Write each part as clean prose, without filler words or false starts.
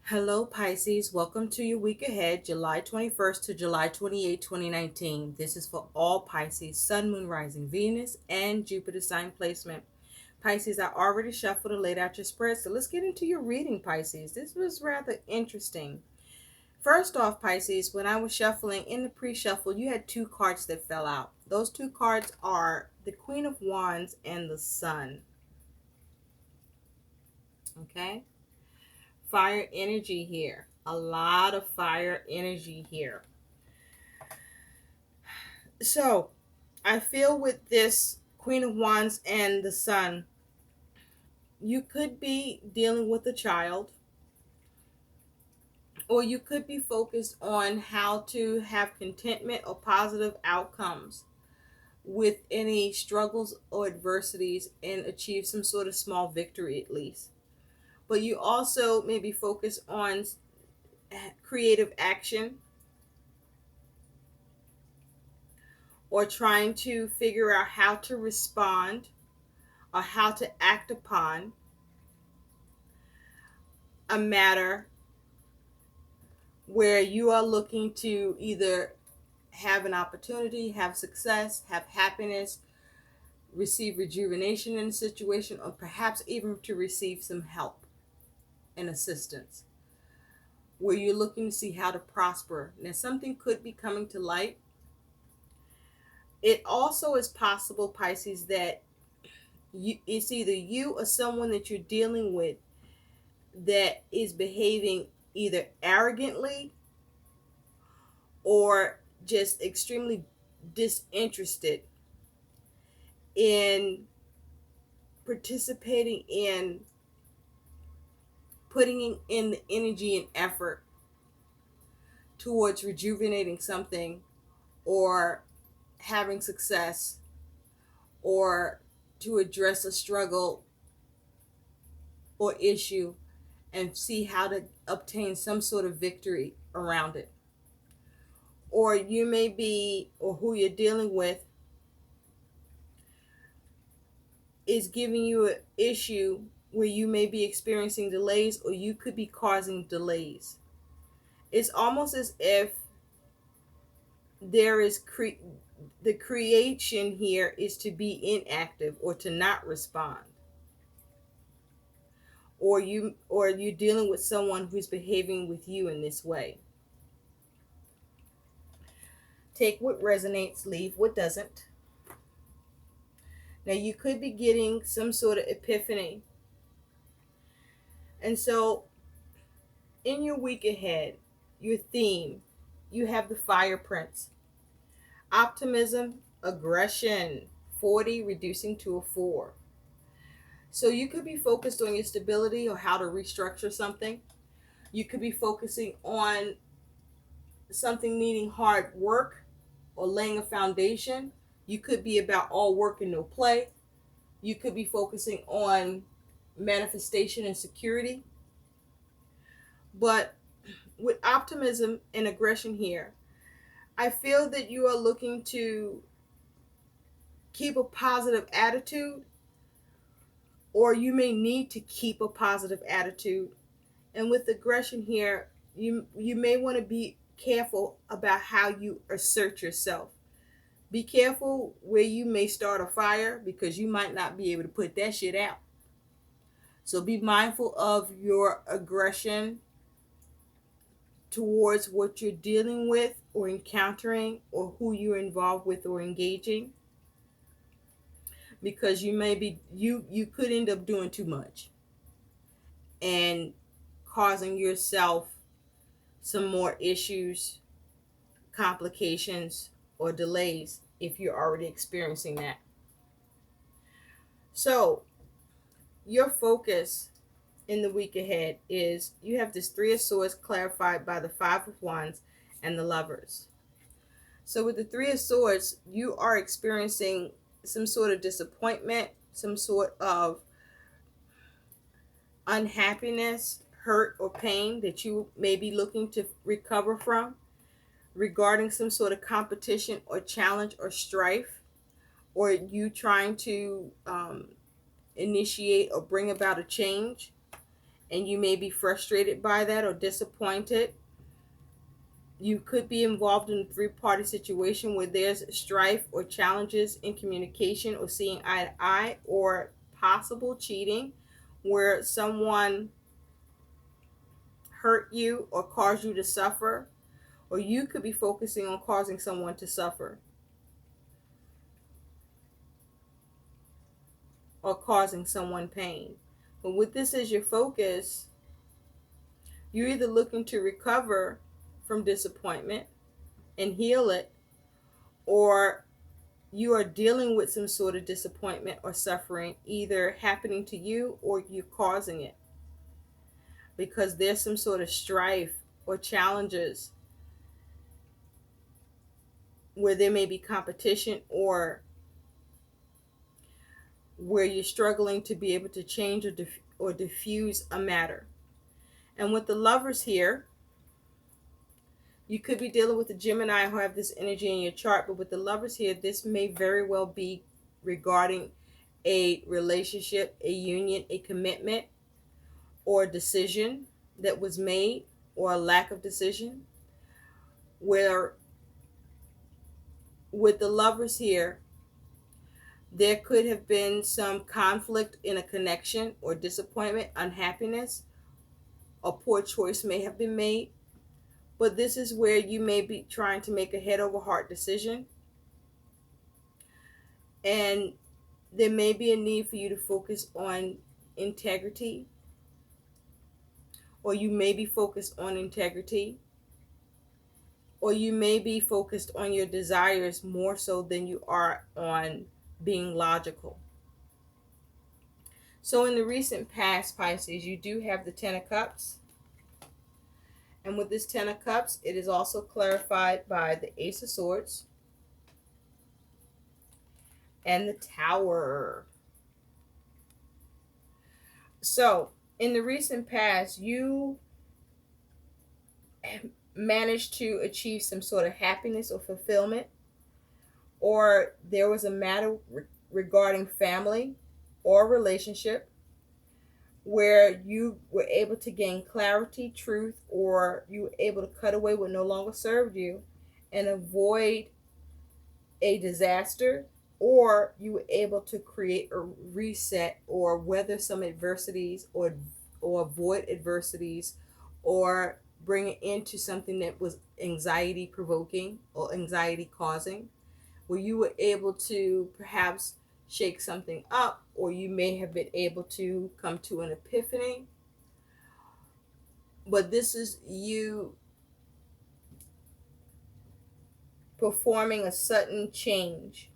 Hello, Pisces. Welcome to your week ahead, July 21st to July 28th, 2019. This is for all Pisces, Sun, Moon, Rising, Venus, and Jupiter sign placement. Pisces, I already shuffled and laid out your spread, so let's get into your reading, Pisces. This was rather interesting. First off, Pisces, when I was shuffling in the pre-shuffle, you had two cards that fell out. Those two cards are the Queen of Wands and the Sun. Okay? Fire energy here. A lot of fire energy here. So, I feel with this Queen of Wands and the Sun, you could be dealing with a child, or you could be focused on how to have contentment or positive outcomes with any struggles or adversities and achieve some sort of small victory at least. But you also may be focused on creative action or trying to figure out how to respond or how to act upon a matter where you are looking to either have an opportunity, have success, have happiness, receive rejuvenation in a situation, or perhaps even to receive some help and assistance, where you're looking to see how to prosper. Now, something could be coming to light. It also is possible, Pisces, that it's either you or someone that you're dealing with that is behaving either arrogantly or just extremely disinterested in participating in putting in the energy and effort towards rejuvenating something or having success or to address a struggle or issue and see how to obtain some sort of victory around it. Or you may be, or who you're dealing with is giving you an issue where you may be experiencing delays or you could be causing delays. It's almost as if there is the creation here is to be inactive or to not respond, or you're dealing with someone who's behaving with you in this way. Take what resonates, leave what doesn't. Now, you could be getting some sort of epiphany. And so in your week ahead, your theme, you have the Fire Prince. Optimism, aggression, 40 reducing to a 4. So you could be focused on your stability or how to restructure something. You could be focusing on something needing hard work or laying a foundation. You could be about all work and no play. You could be focusing on manifestation and security. But with optimism and aggression here, I feel that you are looking to keep a positive attitude, or you may need to keep a positive attitude. And with aggression here, you may want to be careful about how you assert yourself. Be careful where you may start a fire because you might not be able to put that shit out. So be mindful of your aggression towards what you're dealing with or encountering or who you're involved with or engaging, because you could end up doing too much and causing yourself some more issues, complications, or delays if you're already experiencing that. So your focus in the week ahead is you have this Three of Swords clarified by the Five of Wands and the Lovers. So with the Three of Swords, you are experiencing some sort of disappointment, some sort of unhappiness, hurt, or pain that you may be looking to recover from regarding some sort of competition or challenge or strife, or you trying to initiate or bring about a change. and you may be frustrated by that or disappointed. You could be involved in a three-party situation where there's strife or challenges in communication or seeing eye to eye, or possible cheating where someone hurt you or caused you to suffer, or you could be focusing on causing someone to suffer or causing someone pain. But with this as your focus, you're either looking to recover from disappointment and heal it, or you are dealing with some sort of disappointment or suffering either happening to you or you causing it, because there's some sort of strife or challenges where there may be competition, or where you're struggling to be able to change or diffuse a matter. And with the Lovers here, you could be dealing with a Gemini who have this energy in your chart, but with the Lovers here, this may very well be regarding a relationship, a union, a commitment, or a decision that was made, or a lack of decision, where with the Lovers here, there could have been some conflict in a connection or disappointment, unhappiness, a poor choice may have been made. But this is where you may be trying to make a head over heart decision. And there may be a need for you to focus on integrity, or you may be focused on integrity, or you may be focused on your desires more so than you are on being logical. So in the recent past, Pisces, you do have the Ten of Cups. And with this Ten of Cups, it is also clarified by the Ace of Swords and the Tower. So in the recent past, you managed to achieve some sort of happiness or fulfillment, or there was a matter regarding family or relationship where you were able to gain clarity, truth, or you were able to cut away what no longer served you and avoid a disaster, or you were able to create a reset or weather some adversities, or avoid adversities, or bring it into something that was anxiety provoking or anxiety causing, where you were able to perhaps shake something up, or you may have been able to come to an epiphany. But this is you performing a sudden change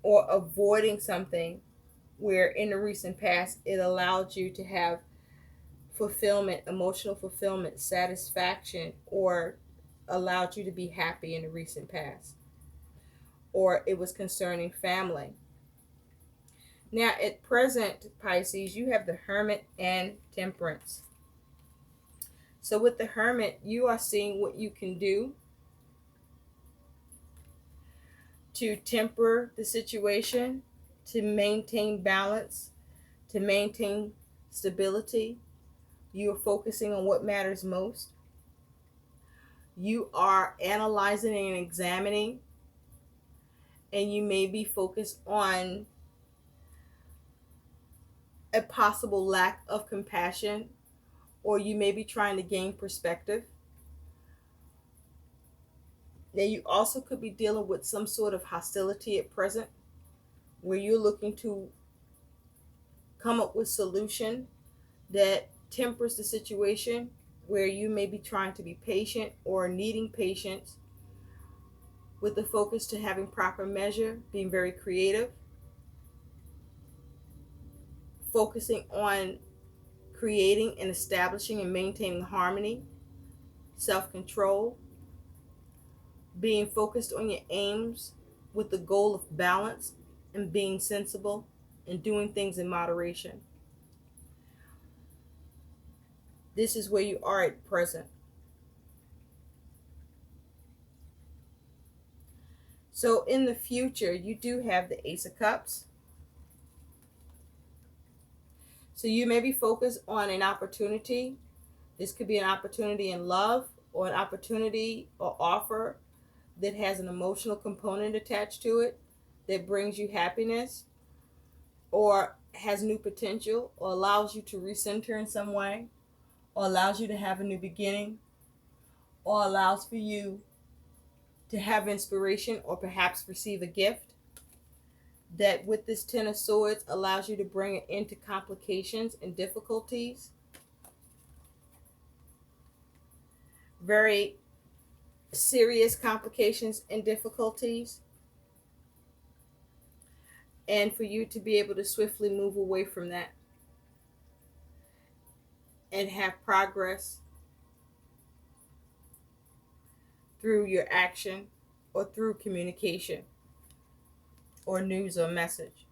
or avoiding something where in the recent past it allowed you to have fulfillment, emotional fulfillment, satisfaction, or allowed you to be happy in the recent past, or it was concerning family. Now at present, Pisces, you have the Hermit and Temperance. So with the Hermit, you are seeing what you can do to temper the situation, to maintain balance, to maintain stability. You are focusing on what matters most. You are analyzing and examining, and you may be focused on a possible lack of compassion, or you may be trying to gain perspective. Now you also could be dealing with some sort of hostility at present, where you're looking to come up with solution that tempers the situation, where you may be trying to be patient or needing patience, with the focus to having proper measure, being very creative, focusing on creating and establishing and maintaining harmony, self-control, being focused on your aims with the goal of balance, and being sensible and doing things in moderation. This is where you are at present. So in the future, you do have the Ace of Cups. So you may be focused on an opportunity. This could be an opportunity in love, or an opportunity or offer that has an emotional component attached to it that brings you happiness, or has new potential, or allows you to recenter in some way, or allows you to have a new beginning, or allows for you to have inspiration or perhaps receive a gift that with this Ten of Swords allows you to bring it into complications and difficulties, very serious complications and difficulties, and for you to be able to swiftly move away from that and have progress through your action or through communication or news or message.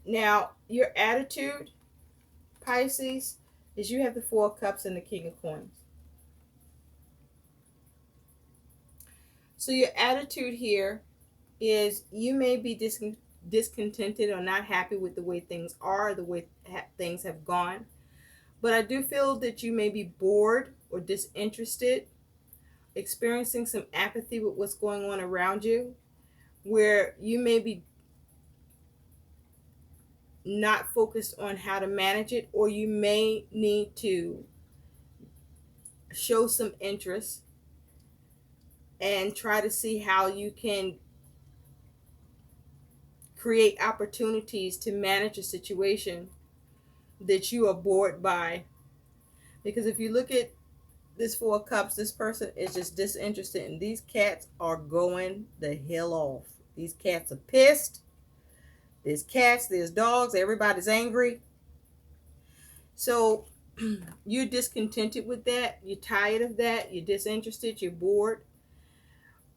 Now, your attitude, Pisces, is you have the Four of Cups and the King of Coins. So your attitude here is you may be discontented or not happy with the way things are, the way things have gone. But I do feel that you may be bored or disinterested, experiencing some apathy with what's going on around you, where you may be not focused on how to manage it, or you may need to show some interest and try to see how you can create opportunities to manage a situation that you are bored by. Because if you look at this Four of Cups, this person is just disinterested, and these cats are going the hell off. These cats are pissed. There's cats, there's dogs, everybody's angry. So you're discontented with that, you're tired of that, you're disinterested, you're bored.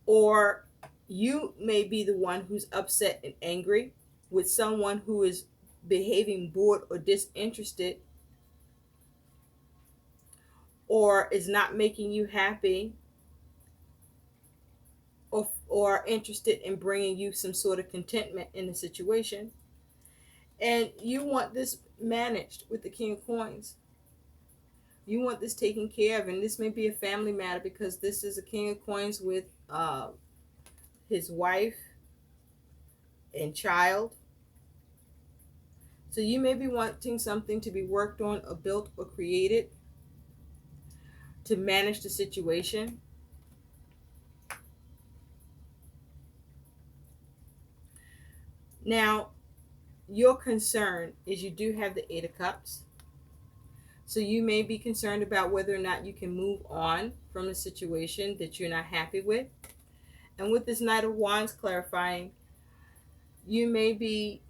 Or you may be the one who's upset and angry with someone who is behaving bored or disinterested, or is not making you happy, or interested in bringing you some sort of contentment in the situation. And you want this managed with the King of Coins. You want this taken care of, and this may be a family matter, because this is a King of Coins with his wife and child. So you may be wanting something to be worked on or built or created to manage the situation. Now, your concern is you do have the Eight of Cups. So you may be concerned about whether or not you can move on from a situation that you're not happy with. And with this Knight of Wands clarifying, you may be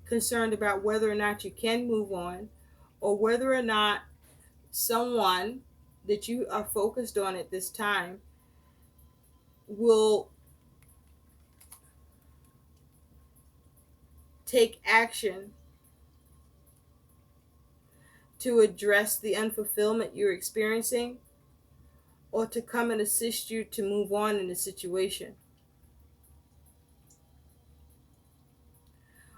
concerned about whether or not you can move on, or whether or not someone that you are focused on at this time will take action to address the unfulfillment you're experiencing, or to come and assist you to move on in the situation.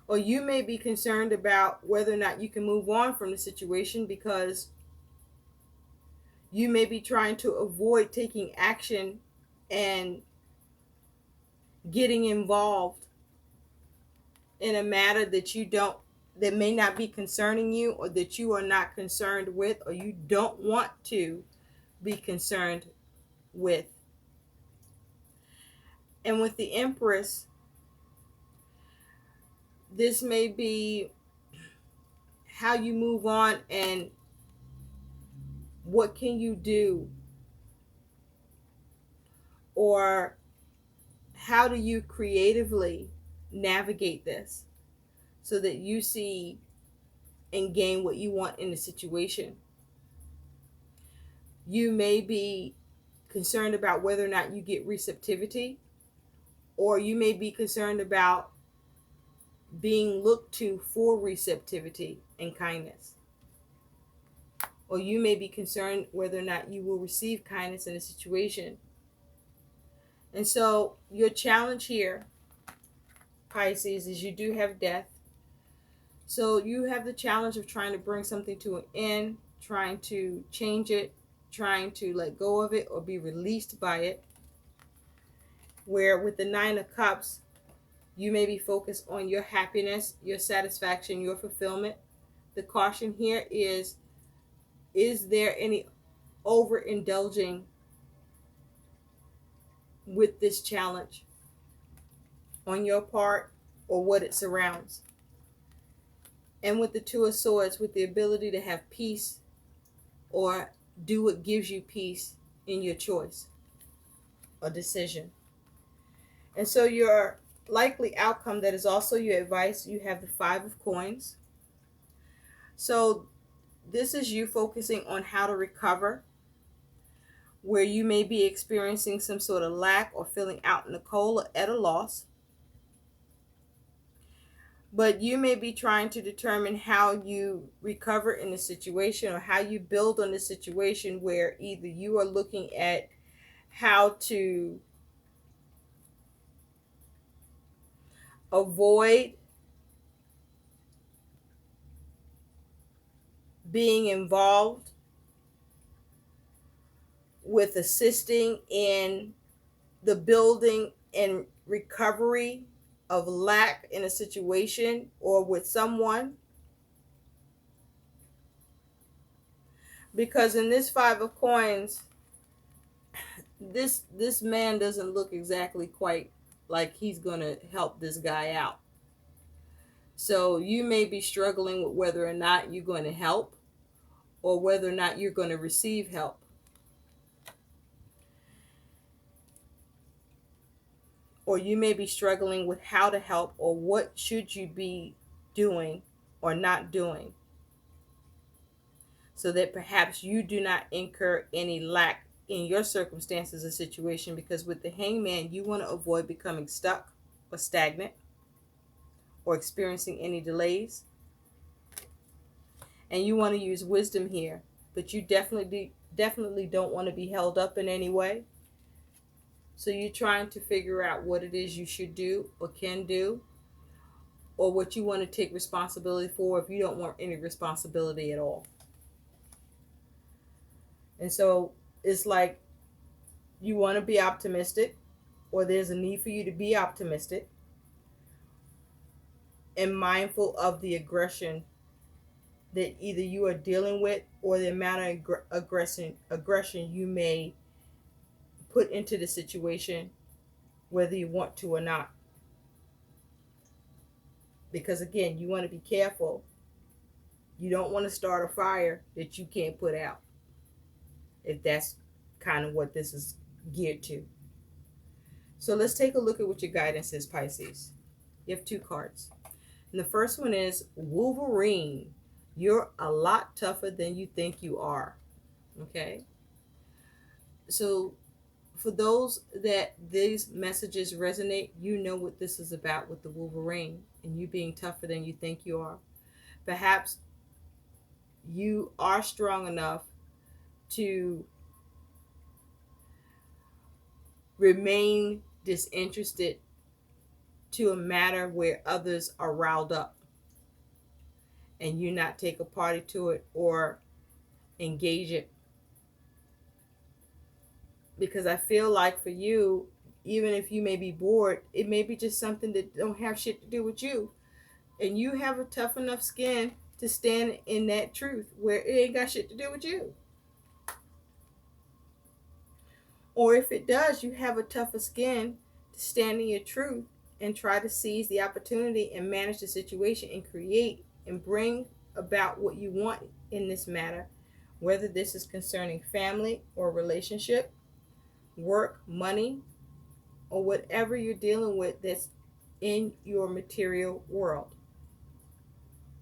Or you may be concerned about whether or not you can move on from the situation, because you may be trying to avoid taking action and getting involved in a matter that may not be concerning you, or that you are not concerned with, or you don't want to be concerned with. And with the Empress, this may be how you move on, and what can you do, or how do you creatively navigate this so that you see and gain what you want in the situation. You may be concerned about whether or not you get receptivity, or you may be concerned about being looked to for receptivity and kindness. Or you may be concerned whether or not you will receive kindness in a situation. And so your challenge here Pisces, is you do have death. So you have the challenge of trying to bring something to an end, trying to change it, trying to let go of it or be released by it. Where with the Nine of Cups, you may be focused on your happiness, your satisfaction, your fulfillment. The caution here is there any overindulging with this challenge on your part or what it surrounds? And with the Two of Swords, with the ability to have peace or do what gives you peace in your choice or decision. And so your likely outcome that is also your advice, you have the Five of Coins. So this is you focusing on how to recover, where you may be experiencing some sort of lack or feeling out in the cold or at a loss. But you may be trying to determine how you recover in the situation or how you build on the situation, where either you are looking at how to avoid being involved with assisting in the building and recovery of lack in a situation or with someone. Because in this Five of Coins, this man doesn't look exactly quite like he's going to help this guy out. So you may be struggling with whether or not you're going to help or whether or not you're going to receive help. Or you may be struggling with how to help or what should you be doing or not doing, so that perhaps you do not incur any lack in your circumstances or situation. Because with the Hangman, you want to avoid becoming stuck or stagnant or experiencing any delays. And you want to use wisdom here, but you definitely don't want to be held up in any way. So you're trying to figure out what it is you should do or can do, or what you want to take responsibility for if you don't want any responsibility at all. And so it's like you want to be optimistic, or there's a need for you to be optimistic and mindful of the aggression that either you are dealing with or the amount of aggression you may put into the situation, whether you want to or not. Because again, you want to be careful. You don't want to start a fire that you can't put out, if that's kind of what this is geared to. So let's take a look at what your guidance is, Pisces. You have two cards. And the first one is Wolverine. You're a lot tougher than you think you are. Okay? So for those that these messages resonate, you know what this is about with the Wolverine and you being tougher than you think you are. Perhaps you are strong enough to remain disinterested to a matter where others are riled up and you not take a party to it or engage it. Because I feel like for you, even if you may be bored, it may be just something that don't have shit to do with you. And you have a tough enough skin to stand in that truth where it ain't got shit to do with you. Or if it does, you have a tougher skin to stand in your truth and try to seize the opportunity and manage the situation and create and bring about what you want in this matter, whether this is concerning family or relationship, work, money, or whatever you're dealing with that's in your material world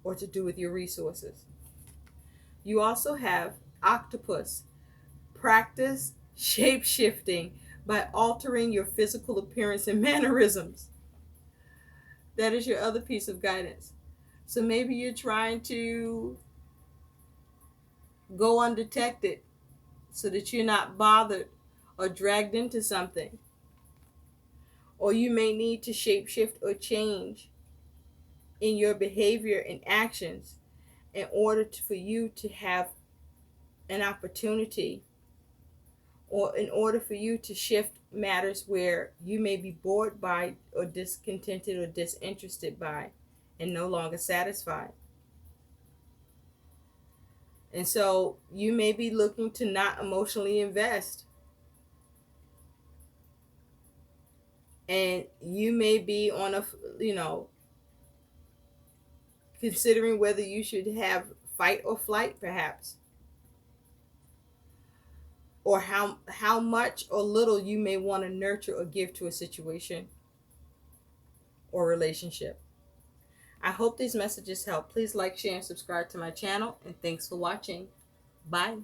or to do with your resources. You also have Octopus. Practice shape-shifting by altering your physical appearance and mannerisms. That is your other piece of guidance. So maybe you're trying to go undetected so that you're not bothered or dragged into something. Or you may need to shapeshift or change in your behavior and actions in order for you to have an opportunity, or in order for you to shift matters where you may be bored by, or discontented, or disinterested by, and no longer satisfied. And so you may be looking to not emotionally invest. And you may be on a, considering whether you should have fight or flight, perhaps, or how much or little you may want to nurture or give to a situation or relationship. I hope these messages help. Please like, share, and subscribe to my channel, and thanks for watching. Bye.